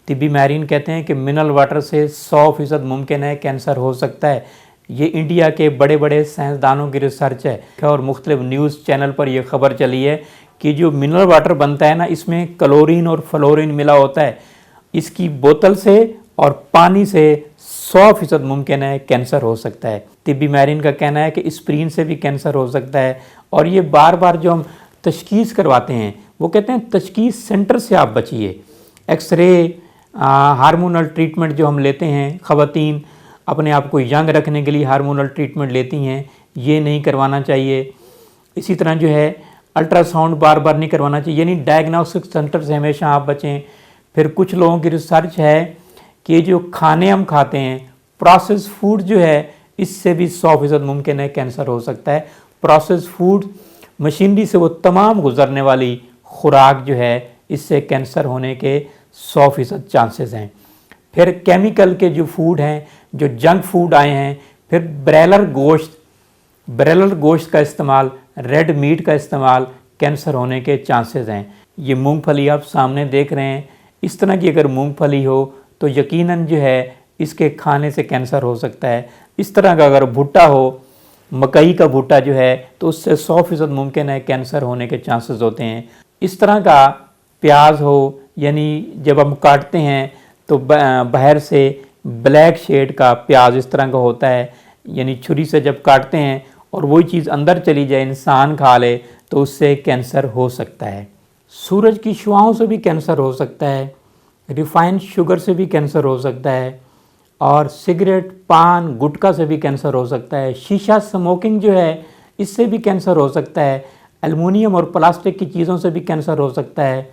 तिब्बी माहरीन कहते हैं कि मिनरल वाटर से 100% मुमकिन है कैंसर हो सकता है। ये इंडिया के बड़े बड़े साइंसदानों की रिसर्च है और मुख्तलिफ न्यूज़ चैनल पर यह खबर चली है कि जो मिनरल वाटर बनता है ना, इसमें क्लोरीन और फ्लोरीन मिला होता है। इसकी बोतल से और पानी से 100% मुमकिन है कैंसर हो सकता है। तिब्बी माहरीन का कहना है कि एस्पिरिन से भी कैंसर हो सकता है। और ये बार बार जो हम तशखीस करवाते हैं, वो कहते हैं तशखीस सेंटर से आप बचिए। एक्सरे, हार्मोनल ट्रीटमेंट जो हम लेते हैं, ख़वातीन अपने आप को यंग रखने के लिए हार्मोनल ट्रीटमेंट लेती हैं, ये नहीं करवाना चाहिए। इसी तरह जो है अल्ट्रासाउंड बार बार नहीं करवाना चाहिए, यानी डायग्नोस्टिक सेंटर से हमेशा आप बचें। फिर कुछ लोगों की रिसर्च है कि जो खाने हम खाते हैं, प्रोसेस फूड जो है, इससे भी 100% मुमकिन है कैंसर हो सकता है। प्रोसेस फूड, मशीनरी से वो तमाम गुजरने वाली खुराक जो है, इससे कैंसर होने के 100% चांसेस हैं। फिर केमिकल के जो फूड हैं, जो जंक फूड आए हैं, फिर ब्रेलर गोश्त का इस्तेमाल, रेड मीट का इस्तेमाल, कैंसर होने के चांसेस हैं। ये मूंगफली आप सामने देख रहे हैं, इस तरह की अगर मूंगफली हो तो यकीनन जो है इसके खाने से कैंसर हो सकता है। इस तरह का अगर भुट्टा हो, मकई का भुट्टा जो है, तो उससे 100% मुमकिन है कैंसर होने के चांसेस होते हैं। इस तरह का प्याज हो, यानी जब हम काटते हैं तो बाहर से ब्लैक शेड का प्याज इस तरह का होता है, यानी छुरी से जब काटते हैं और वही चीज़ अंदर चली जाए, इंसान खा ले, तो उससे कैंसर हो सकता है। सूरज की शुआओं से भी कैंसर हो सकता है, रिफाइंड शुगर से भी कैंसर हो सकता है, और सिगरेट, पान, गुटखा से भी कैंसर हो सकता है। शीशा स्मोकिंग जो है, इससे भी कैंसर हो सकता है। एल्युमिनियम और प्लास्टिक की चीज़ों से भी कैंसर हो सकता है।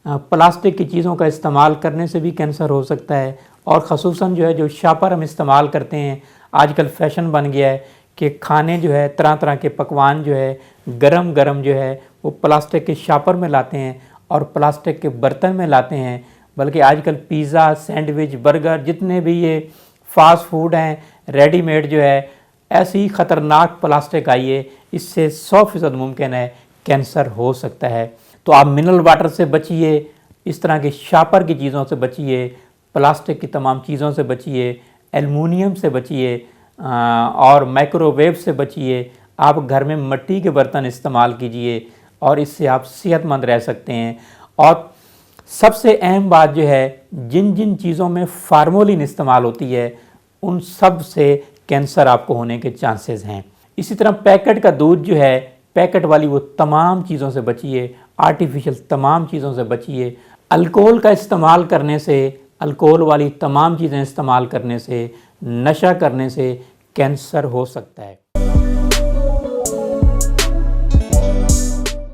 प्लास्टिक की चीज़ों का इस्तेमाल करने से भी कैंसर हो सकता है। और ख़ुसूसन जो है, जो शापर हम इस्तेमाल करते हैं, आजकल फैशन बन गया है कि खाने जो है, तरह तरह के पकवान जो है, गरम गरम जो है, वो प्लास्टिक के शापर में लाते हैं और प्लास्टिक के बर्तन में लाते हैं। बल्कि आजकल पिज़्ज़ा, सैंडविच, बर्गर, जितने भी ये फास्ट फूड हैं, रेडीमेड जो है, ऐसी ख़तरनाक प्लास्टिक आई है, इससे 100% मुमकिन है कैंसर हो सकता है। तो आप मिनरल वाटर से बचिए, इस तरह के शापर की चीज़ों से बचिए, प्लास्टिक की तमाम चीज़ों से बचिए, एल्युमिनियम से बचिए, और माइक्रोवेव से बचिए। आप घर में मिट्टी के बर्तन इस्तेमाल कीजिए और इससे आप सेहतमंद रह सकते हैं। और सबसे अहम बात जो है, जिन जिन चीज़ों में फार्मोलिन इस्तेमाल होती है, उन सब से कैंसर आपको होने के चांसेस हैं। इसी तरह पैकेट का दूध जो है, पैकेट वाली वो तमाम चीज़ों से बचिए, आर्टिफिशियल तमाम चीज़ों से बचिए। अल्कोहल का इस्तेमाल करने से, अल्कोहल वाली तमाम चीज़ें इस्तेमाल करने से, नशा करने से कैंसर हो सकता है।